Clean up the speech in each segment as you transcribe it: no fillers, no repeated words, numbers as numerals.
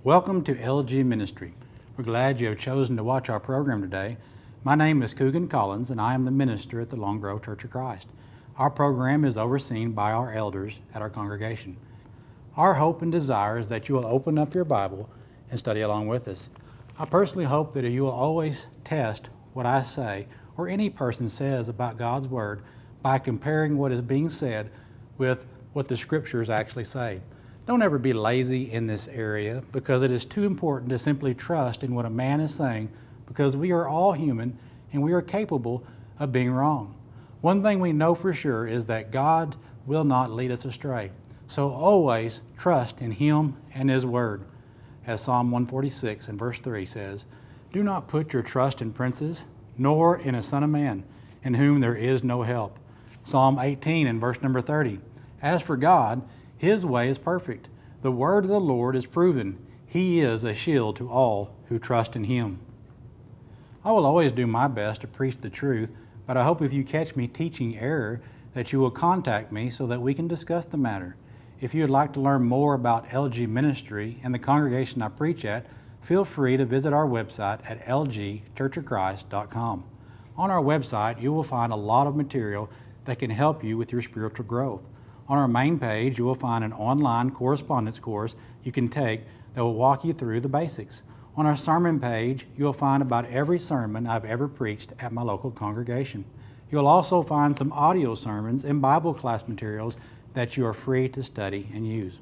Welcome to LG Ministry. We're glad you have chosen to watch our program today. My name is Cougan and I am the minister at the Long Grove Church of Christ. Our program is overseen by our elders at our congregation. Our hope and desire is that you will open up your Bible and study along with us. I personally hope that you will always test what I say or any person says about God's Word by comparing what is being said with what the Scriptures actually say. Don't ever be lazy in this area because it is too important to simply trust in what a man is saying because we are all human and we are capable of being wrong. One thing we know for sure is that God will not lead us astray. So always trust in Him and His Word. As Psalm 146 and verse 3 says, "Do not put your trust in princes, nor in a son of man, in whom there is no help." Psalm 18 and verse number 30, "As for God, His way is perfect. The word of the Lord is proven. He is a shield to all who trust in Him." I will always do my best to preach the truth, but I hope if you catch me teaching error that you will contact me so that we can discuss the matter. If you would like to learn more about LG Ministry and the congregation I preach at, feel free to visit our website at lgchurchofchrist.com. On our website, you will find a lot of material that can help you with your spiritual growth. On our main page, you will find an online correspondence course you can take that will walk you through the basics. On our sermon page, you will find about every sermon I've ever preached at my local congregation. You will also find some audio sermons and Bible class materials that you are free to study and use.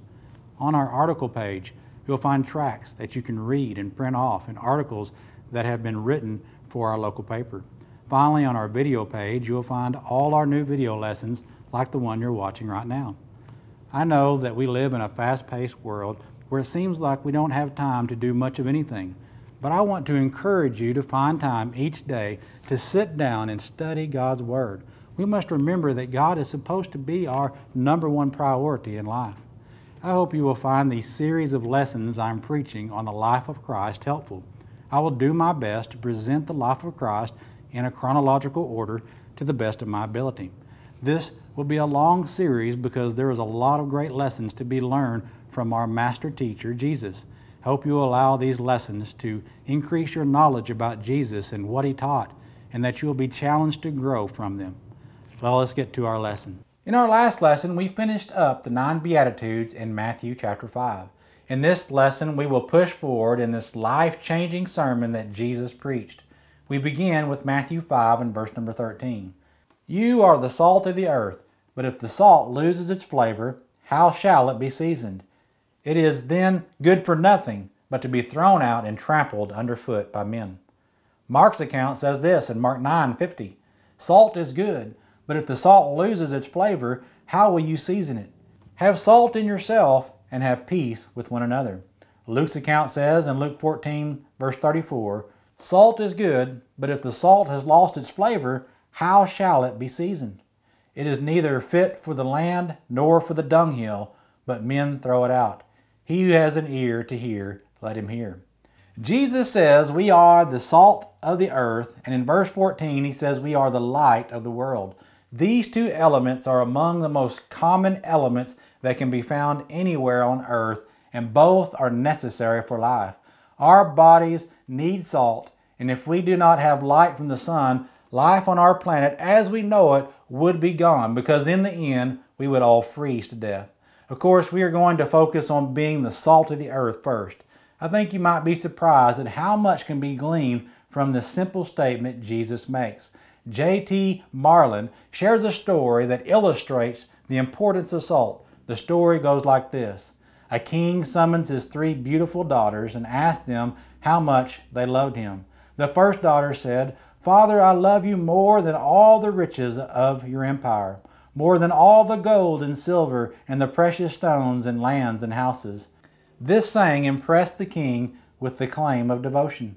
On our article page, you'll find tracts that you can read and print off and articles that have been written for our local paper. Finally, on our video page, you'll find all our new video lessons like the one you're watching right now. I know that we live in a fast-paced world where it seems like we don't have time to do much of anything, but I want to encourage you to find time each day to sit down and study God's Word. We must remember that God is supposed to be our number one priority in life. I hope you will find these series of lessons I'm preaching on the life of Christ helpful. I will do my best to present the life of Christ in a chronological order to the best of my ability. This will be a long series because there is a lot of great lessons to be learned from our master teacher, Jesus. I hope you will allow these lessons to increase your knowledge about Jesus and what He taught, and that you will be challenged to grow from them. Well, let's get to our lesson. In our last lesson, we finished up the 9 Beatitudes in Matthew chapter 5. In this lesson, we will push forward in this life-changing sermon that Jesus preached. We begin with Matthew 5 and verse number 13. "You are the salt of the earth, but if the salt loses its flavor, how shall it be seasoned? It is then good for nothing, but to be thrown out and trampled underfoot by men." Mark's account says this in Mark 9:50, "Salt is good, but if the salt loses its flavor, how will you season it? Have salt in yourself and have peace with one another." Luke's account says in Luke 14 verse 34, "Salt is good, but if the salt has lost its flavor, how shall it be seasoned? It is neither fit for the land nor for the dunghill, but men throw it out. He who has an ear to hear, let him hear." Jesus says we are the salt of the earth, and in verse 14 He says we are the light of the world. These two elements are among the most common elements that can be found anywhere on earth, and both are necessary for life. Our bodies need salt, and if we do not have light from the sun, life on our planet as we know it would be gone, because in the end we would all freeze to death. Of course, we are going to focus on being the salt of the earth first. I think you might be surprised at how much can be gleaned from this simple statement Jesus makes. J.T. Marlin shares a story that illustrates the importance of salt. The story goes like this. A king summons his 3 beautiful daughters and asks them how much they loved him. The first daughter said, "Father, I love you more than all the riches of your empire, more than all the gold and silver and the precious stones and lands and houses." This saying impressed the king with the claim of devotion.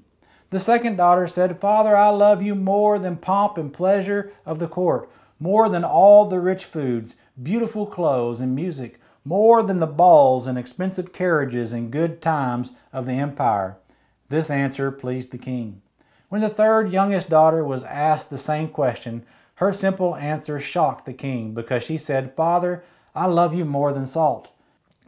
The second daughter said, "Father, I love you more than pomp and pleasure of the court, more than all the rich foods, beautiful clothes and music, more than the balls and expensive carriages and good times of the empire." This answer pleased the king. When the third youngest daughter was asked the same question, her simple answer shocked the king because she said, "Father, I love you more than salt."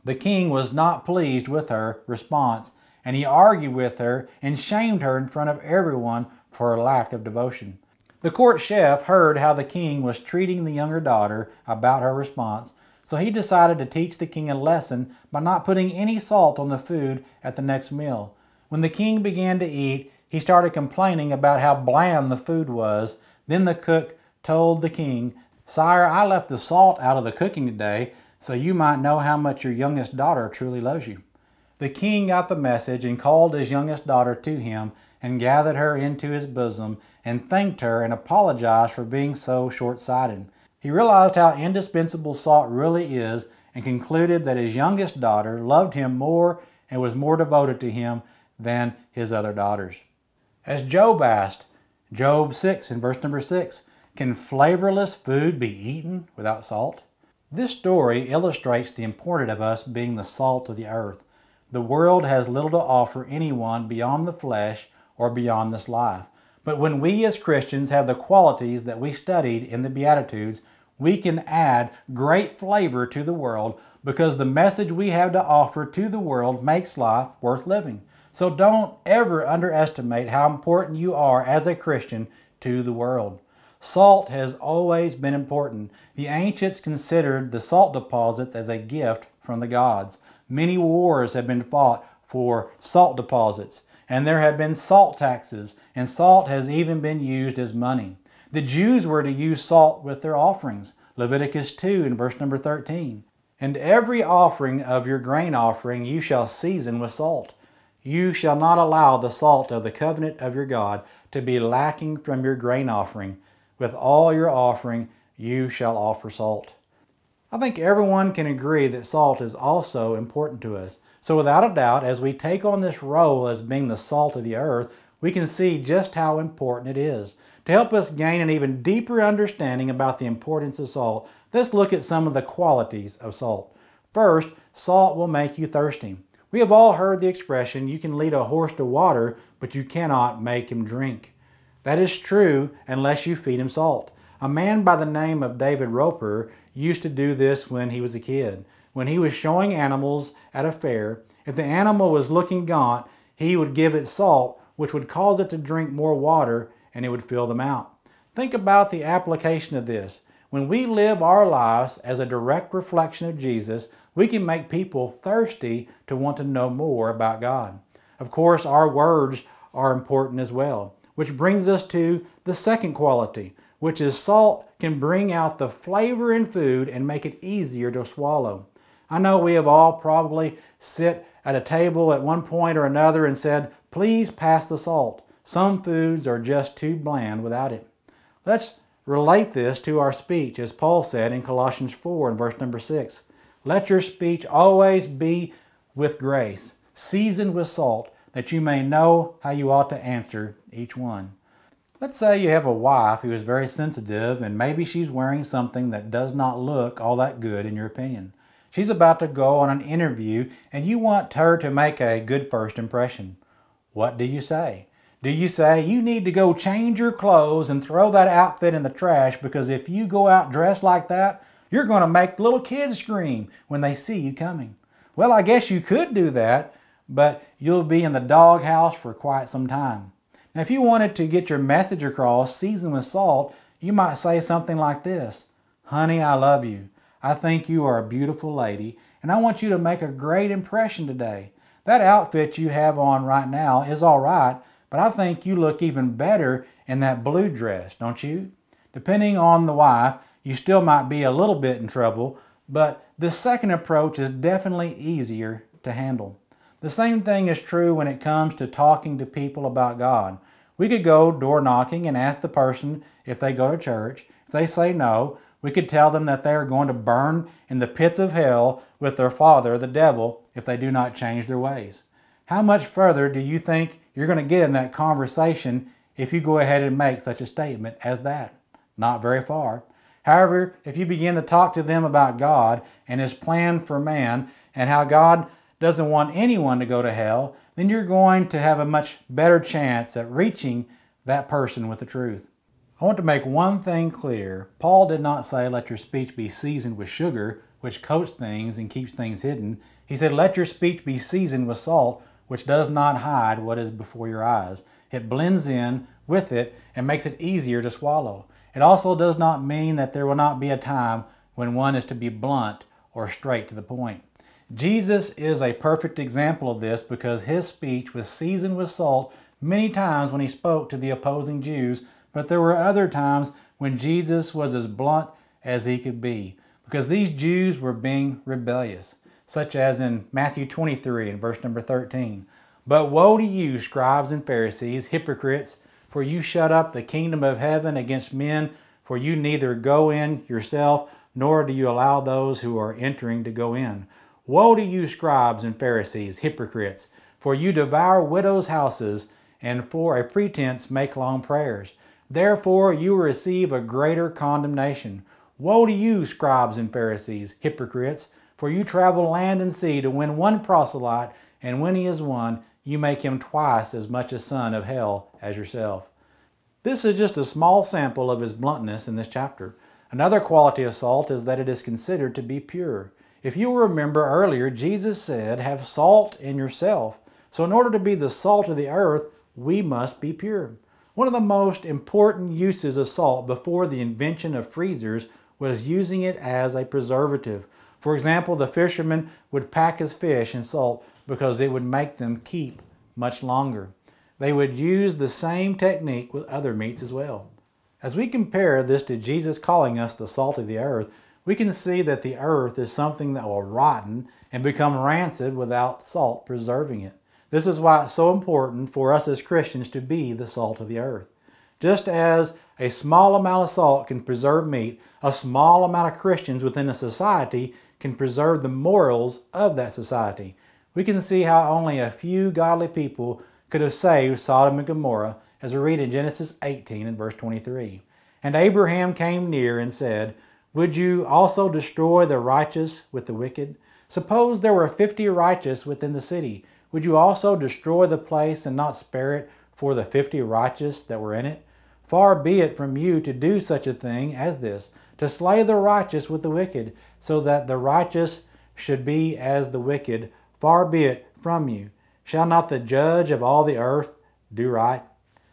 The king was not pleased with her response and he argued with her and shamed her in front of everyone for her lack of devotion. The court chef heard how the king was treating the younger daughter about her response, so he decided to teach the king a lesson by not putting any salt on the food at the next meal. When the king began to eat, he started complaining about how bland the food was. Then the cook told the king, "Sire, I left the salt out of the cooking today, so you might know how much your youngest daughter truly loves you." The king got the message and called his youngest daughter to him and gathered her into his bosom and thanked her and apologized for being so short-sighted. He realized how indispensable salt really is and concluded that his youngest daughter loved him more and was more devoted to him than his other daughters. As Job asked, Job 6 in verse number 6, "Can flavorless food be eaten without salt?" This story illustrates the importance of us being the salt of the earth. The world has little to offer anyone beyond the flesh or beyond this life. But when we as Christians have the qualities that we studied in the Beatitudes, we can add great flavor to the world because the message we have to offer to the world makes life worth living. So don't ever underestimate how important you are as a Christian to the world. Salt has always been important. The ancients considered the salt deposits as a gift from the gods. Many wars have been fought for salt deposits, and there have been salt taxes, and salt has even been used as money. The Jews were to use salt with their offerings, Leviticus 2 in verse number 13. "And every offering of your grain offering you shall season with salt. You shall not allow the salt of the covenant of your God to be lacking from your grain offering. With all your offering you shall offer salt." I think everyone can agree that salt is also important to us. So without a doubt, as we take on this role as being the salt of the earth, we can see just how important it is. To help us gain an even deeper understanding about the importance of salt, let's look at some of the qualities of salt. First, salt will make you thirsty. We have all heard the expression, "You can lead a horse to water, but you cannot make him drink." That is true unless you feed him salt. A man by the name of David Roper used to do this when he was a kid. When he was showing animals at a fair, if the animal was looking gaunt, he would give it salt, which would cause it to drink more water, and it would fill them out. Think about the application of this. When we live our lives as a direct reflection of Jesus, we can make people thirsty to want to know more about God. Of course, our words are important as well, which brings us to the second quality, which is salt can bring out the flavor in food and make it easier to swallow. I know we have all probably sit at a table at one point or another and said, "Please pass the salt." Some foods are just too bland without it. Let's relate this to our speech, as Paul said in Colossians 4 and verse number 6. "Let your speech always be with grace, seasoned with salt, that you may know how you ought to answer each one." Let's say you have a wife who is very sensitive and maybe she's wearing something that does not look all that good in your opinion. She's about to go on an interview and you want her to make a good first impression. What do you say? Do you say, "You need to go change your clothes and throw that outfit in the trash because if you go out dressed like that, you're going to make little kids scream when they see you coming"? Well, I guess you could do that, but you'll be in the doghouse for quite some time. Now, if you wanted to get your message across, seasoned with salt, you might say something like this: "Honey, I love you. I think you are a beautiful lady, and I want you to make a great impression today. That outfit you have on right now is all right, but I think you look even better in that blue dress, don't you?" Depending on the wife, you still might be a little bit in trouble, but the second approach is definitely easier to handle. The same thing is true when it comes to talking to people about God. We could go door knocking and ask the person if they go to church. If they say no, we could tell them that they are going to burn in the pits of hell with their father, the devil, if they do not change their ways. How much further do you think you're going to get in that conversation if you go ahead and make such a statement as that? Not very far. However, if you begin to talk to them about God and His plan for man and how God doesn't want anyone to go to hell, then you're going to have a much better chance at reaching that person with the truth. I want to make one thing clear. Paul did not say, "Let your speech be seasoned with sugar," which coats things and keeps things hidden. He said, "Let your speech be seasoned with salt," which does not hide what is before your eyes. It blends in with it and makes it easier to swallow. It also does not mean that there will not be a time when one is to be blunt or straight to the point. Jesus is a perfect example of this because his speech was seasoned with salt many times when he spoke to the opposing Jews, but there were other times when Jesus was as blunt as he could be, because these Jews were being rebellious, such as in Matthew 23 and verse number 13. But woe to you, scribes and Pharisees, hypocrites, for you shut up the kingdom of heaven against men, for you neither go in yourself, nor do you allow those who are entering to go in. Woe to you, scribes and Pharisees, hypocrites, for you devour widows' houses, and for a pretense make long prayers. Therefore you will receive a greater condemnation. Woe to you, scribes and Pharisees, hypocrites, for you travel land and sea to win one proselyte, and when he is won, you make him twice as much a son of hell as yourself. This is just a small sample of his bluntness in this chapter. Another quality of salt is that it is considered to be pure. If you remember earlier, Jesus said, have salt in yourself. So in order to be the salt of the earth, we must be pure. One of the most important uses of salt before the invention of freezers was using it as a preservative. For example, the fisherman would pack his fish in salt because it would make them keep much longer. They would use the same technique with other meats as well. As we compare this to Jesus calling us the salt of the earth, we can see that the earth is something that will rotten and become rancid without salt preserving it. This is why it's so important for us as Christians to be the salt of the earth. Just as a small amount of salt can preserve meat, a small amount of Christians within a society can preserve the morals of that society. We can see how only a few godly people could have saved Sodom and Gomorrah, as we read in Genesis 18 and verse 23. And Abraham came near and said, would you also destroy the righteous with the wicked? Suppose there were 50 righteous within the city. Would you also destroy the place and not spare it for the 50 righteous that were in it? Far be it from you to do such a thing as this, to slay the righteous with the wicked, so that the righteous should be as the wicked. Far be it from you. Shall not the judge of all the earth do right?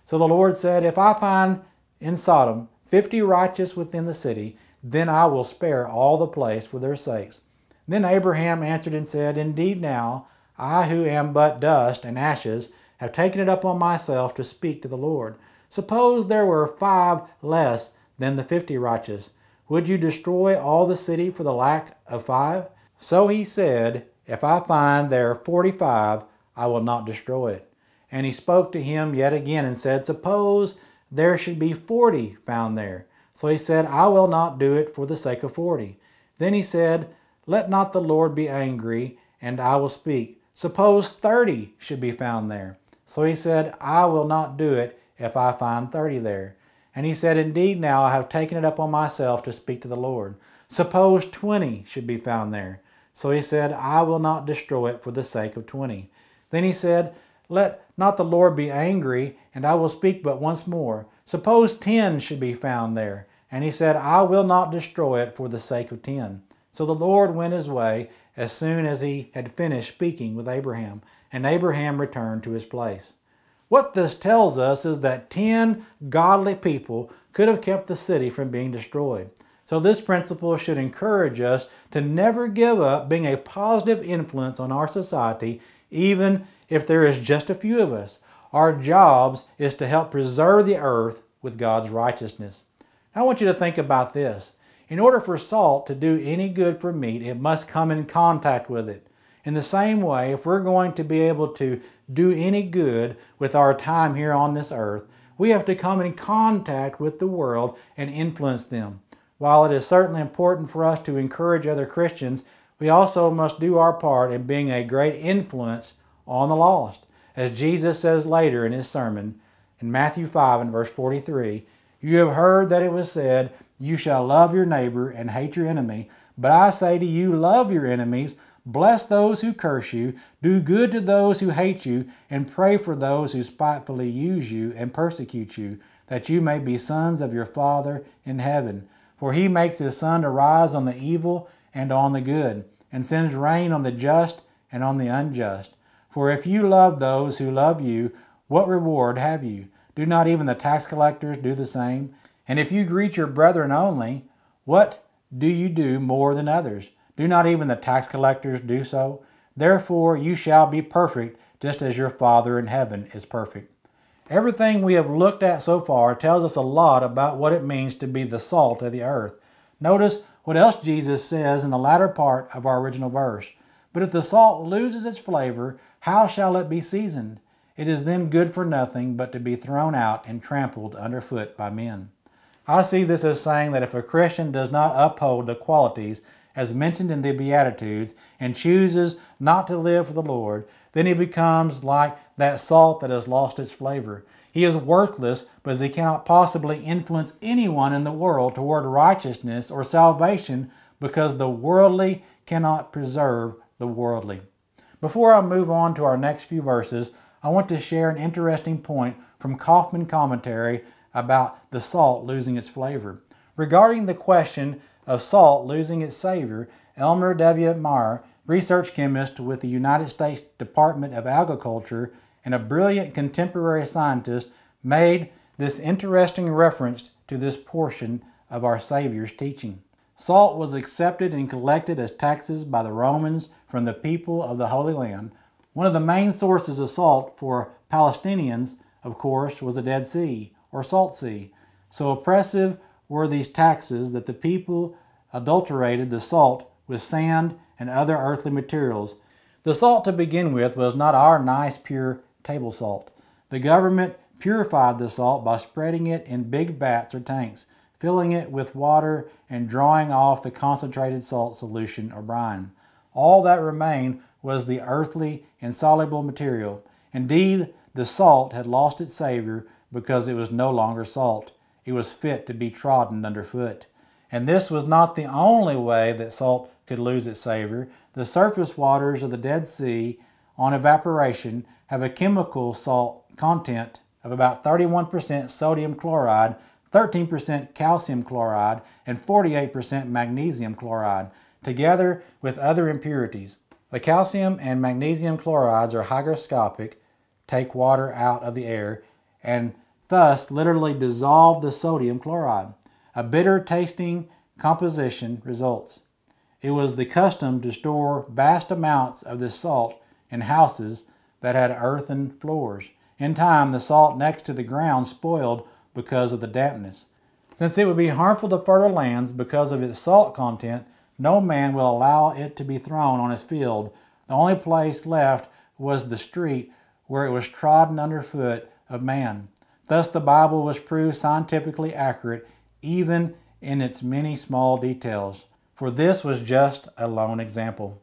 So the Lord said, if I find in Sodom 50 righteous within the city, then I will spare all the place for their sakes. Then Abraham answered and said, indeed now, I who am but dust and ashes, have taken it upon myself to speak to the Lord. Suppose there were 5 less than the 50 righteous. Would you destroy all the city for the lack of 5? So he said, if I find there 45, I will not destroy it. And he spoke to him yet again and said, suppose there should be 40 found there. So he said, I will not do it for the sake of 40. Then he said, let not the Lord be angry, and I will speak. Suppose 30 should be found there. So he said, I will not do it if I find 30 there. And he said, indeed now I have taken it upon myself to speak to the Lord. Suppose 20 should be found there. So he said, I will not destroy it for the sake of 20. Then he said, let not the Lord be angry, and I will speak but once more. Suppose 10 should be found there. And he said, I will not destroy it for the sake of 10. So the Lord went his way as soon as he had finished speaking with Abraham, and Abraham returned to his place. What this tells us is that 10 godly people could have kept the city from being destroyed. So this principle should encourage us to never give up being a positive influence on our society, even if there is just a few of us. Our jobs is to help preserve the earth with God's righteousness. I want you to think about this. In order for salt to do any good for meat, it must come in contact with it. In the same way, if we're going to be able to do any good with our time here on this earth, we have to come in contact with the world and influence them. While it is certainly important for us to encourage other Christians, we also must do our part in being a great influence on the lost. As Jesus says later in his sermon, in Matthew 5 and verse 43, you have heard that it was said, you shall love your neighbor and hate your enemy. But I say to you, love your enemies, bless those who curse you, do good to those who hate you, and pray for those who spitefully use you and persecute you, that you may be sons of your Father in heaven. For he makes his sun to rise on the evil and on the good, and sends rain on the just and on the unjust. For if you love those who love you, what reward have you? Do not even the tax collectors do the same? And if you greet your brethren only, what do you do more than others? Do not even the tax collectors do so? Therefore you shall be perfect, just as your Father in heaven is perfect. Everything we have looked at so far tells us a lot about what it means to be the salt of the earth. Notice what else Jesus says in the latter part of our original verse. But if the salt loses its flavor, how shall it be seasoned? It is then good for nothing but to be thrown out and trampled underfoot by men. I see this as saying that if a Christian does not uphold the qualities as mentioned in the Beatitudes and chooses not to live for the Lord, then he becomes like that salt that has lost its flavor. He is worthless because he cannot possibly influence anyone in the world toward righteousness or salvation, because the worldly cannot preserve the worldly. Before I move on to our next few verses, I want to share an interesting point from Kaufman commentary about the salt losing its flavor. Regarding the question of salt losing its savor, Elmer W. Meyer, research chemist with the United States Department of Agriculture and a brilliant contemporary scientist, made this interesting reference to this portion of our Savior's teaching. Salt was accepted and collected as taxes by the Romans from the people of the Holy Land. One of the main sources of salt for Palestinians, of course, was the Dead Sea, or Salt Sea. So oppressive were these taxes that the people adulterated the salt with sand and other earthly materials. The salt to begin with was not our nice, pure table salt. The government purified the salt by spreading it in big vats or tanks, filling it with water, and drawing off the concentrated salt solution or brine. All that remained was the earthly, insoluble material. Indeed, the salt had lost its savor because it was no longer salt. It was fit to be trodden underfoot. And this was not the only way that salt could lose its savor. The surface waters of the Dead Sea, on evaporation, have a chemical salt content of about 31% sodium chloride, 13% calcium chloride, and 48% magnesium chloride, together with other impurities. The calcium and magnesium chlorides are hygroscopic, take water out of the air, and thus literally dissolve the sodium chloride. A bitter tasting composition results. It was the custom to store vast amounts of this salt in houses that had earthen floors. In time, the salt next to the ground spoiled because of the dampness. Since it would be harmful to fertile lands because of its salt content, no man will allow it to be thrown on his field. The only place left was the street, where it was trodden underfoot of man. Thus the Bible was proved scientifically accurate, even in its many small details. For this was just a lone example.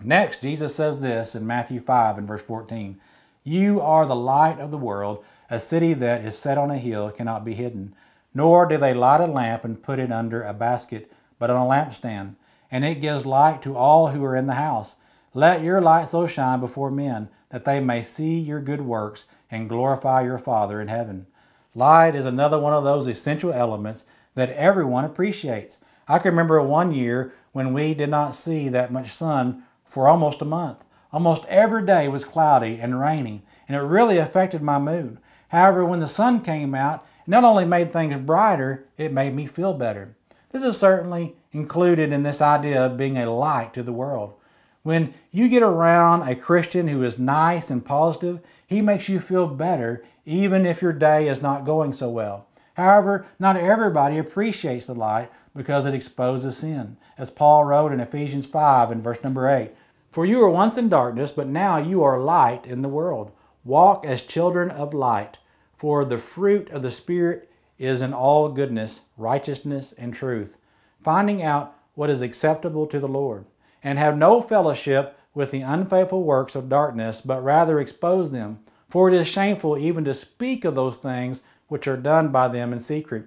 Next, Jesus says this in Matthew 5 and verse 14. You are the light of the world. A city that is set on a hill cannot be hidden. Nor do they light a lamp and put it under a basket, but on a lampstand, and it gives light to all who are in the house. Let your light so shine before men, that they may see your good works and glorify your Father in heaven. Light is another one of those essential elements that everyone appreciates. I can remember one year when we did not see that much sun for almost a month. Almost every day was cloudy and rainy, and it really affected my mood. However, when the sun came out, it not only made things brighter, it made me feel better. This is certainly included in this idea of being a light to the world. When you get around a Christian who is nice and positive, he makes you feel better even if your day is not going so well. However, not everybody appreciates the light because it exposes sin. As Paul wrote in Ephesians 5 and verse number 8, For you were once in darkness, but now you are light in the world. Walk as children of light, for the fruit of the Spirit is in all goodness, righteousness, and truth, finding out what is acceptable to the Lord. And have no fellowship with the unfaithful works of darkness, but rather expose them. For it is shameful even to speak of those things which are done by them in secret.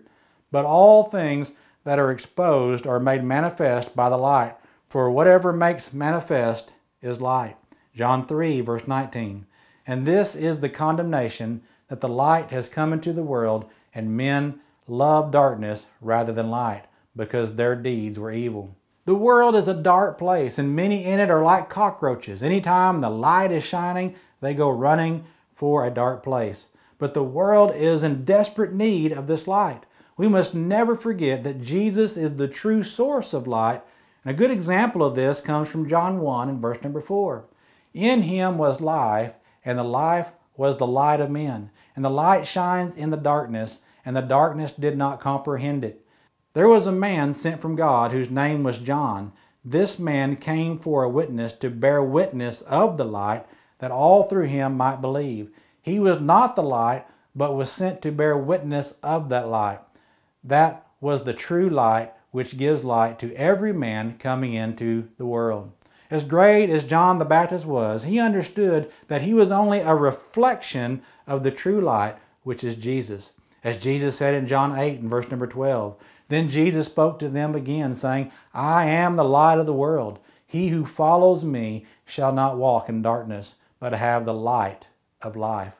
But all things that are exposed are made manifest by the light. For whatever makes manifest is light. John 3, verse 19. And this is the condemnation, that the light has come into the world, and men love darkness rather than light, because their deeds were evil. The world is a dark place, and many in it are like cockroaches. Anytime the light is shining, they go running for a dark place. But the world is in desperate need of this light. We must never forget that Jesus is the true source of light. And a good example of this comes from John 1 and verse number 4. In him was life, and the life was the light of men. And the light shines in the darkness, and the darkness did not comprehend it. There was a man sent from God whose name was John. This man came for a witness to bear witness of the light, that all through him might believe. He was not the light, but was sent to bear witness of that light. That was the true light, which gives light to every man coming into the world. As great as John the Baptist was, he understood that he was only a reflection of the true light, which is Jesus. As Jesus said in John 8 and verse number 12, then Jesus spoke to them again, saying, I am the light of the world. He who follows me shall not walk in darkness, but have the light of life.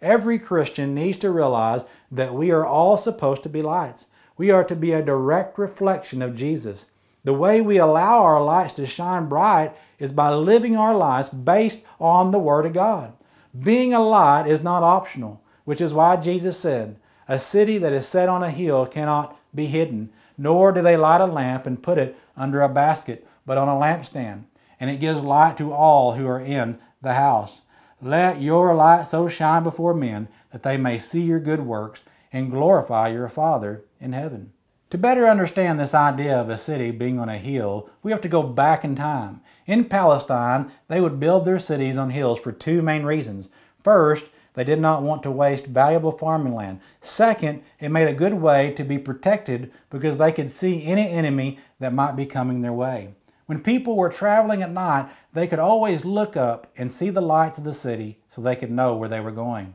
Every Christian needs to realize that we are all supposed to be lights. We are to be a direct reflection of Jesus. The way we allow our lights to shine bright is by living our lives based on the Word of God. Being a light is not optional, which is why Jesus said, a city that is set on a hill cannot be hidden, nor do they light a lamp and put it under a basket, but on a lampstand, and it gives light to all who are in the house. Let your light so shine before men that they may see your good works and glorify your Father in heaven. To better understand this idea of a city being on a hill, we have to go back in time. In Palestine, they would build their cities on hills for two main reasons. First, they did not want to waste valuable farming land. Second, it made a good way to be protected because they could see any enemy that might be coming their way. When people were traveling at night, they could always look up and see the lights of the city so they could know where they were going.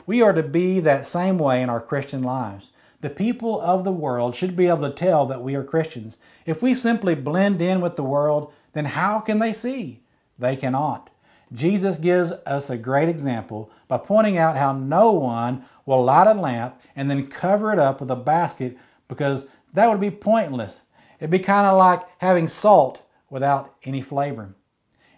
We are to be that same way in our Christian lives. The people of the world should be able to tell that we are Christians. If we simply blend in with the world, then how can they see? They cannot. Jesus gives us a great example by pointing out how no one will light a lamp and then cover it up with a basket, because that would be pointless. It'd be kind of like having salt without any flavor.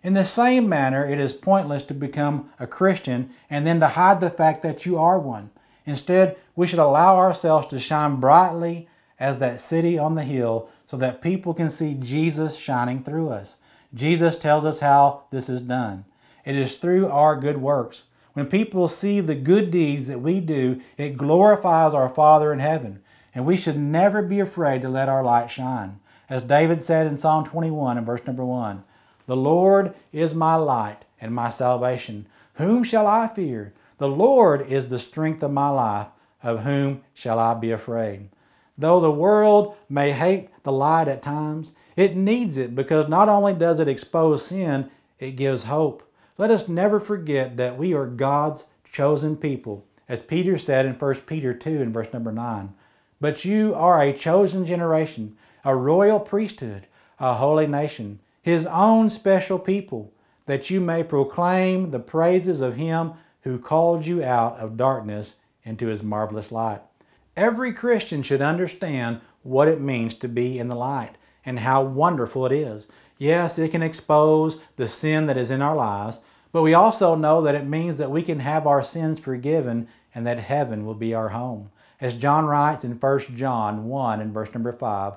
In the same manner, it is pointless to become a Christian and then to hide the fact that you are one. Instead, we should allow ourselves to shine brightly as that city on the hill so that people can see Jesus shining through us. Jesus tells us how this is done. It is through our good works. When people see the good deeds that we do, it glorifies our Father in heaven. And we should never be afraid to let our light shine. As David said in Psalm 21 and verse number 1, the Lord is my light and my salvation. Whom shall I fear? The Lord is the strength of my life. Of whom shall I be afraid? Though the world may hate the light at times, it needs it because not only does it expose sin, it gives hope. Let us never forget that we are God's chosen people. As Peter said in 1 Peter 2 and verse number 9, but you are a chosen generation, a royal priesthood, a holy nation, His own special people, that you may proclaim the praises of Him who called you out of darkness into His marvelous light. Every Christian should understand what it means to be in the light and how wonderful it is. Yes, it can expose the sin that is in our lives, but we also know that it means that we can have our sins forgiven and that heaven will be our home. As John writes in 1 John 1 and verse number 5,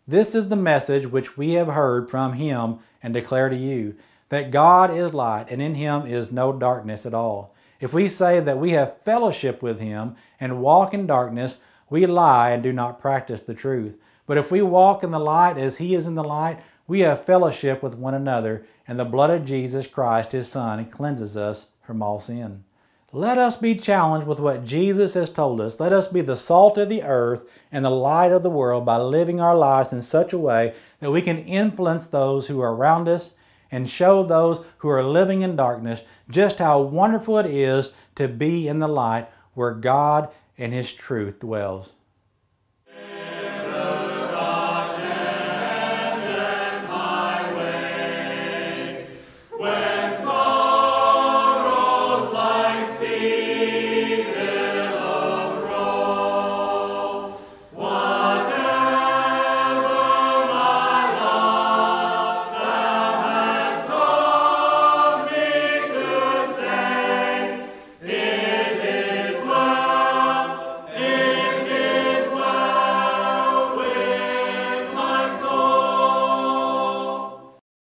this is the message which we have heard from Him and declare to you, that God is light and in Him is no darkness at all. If we say that we have fellowship with Him and walk in darkness, we lie and do not practice the truth. But if we walk in the light as He is in the light, we have fellowship with one another, and the blood of Jesus Christ, His Son, cleanses us from all sin. Let us be challenged with what Jesus has told us. Let us be the salt of the earth and the light of the world by living our lives in such a way that we can influence those who are around us and show those who are living in darkness just how wonderful it is to be in the light where God and His truth dwells.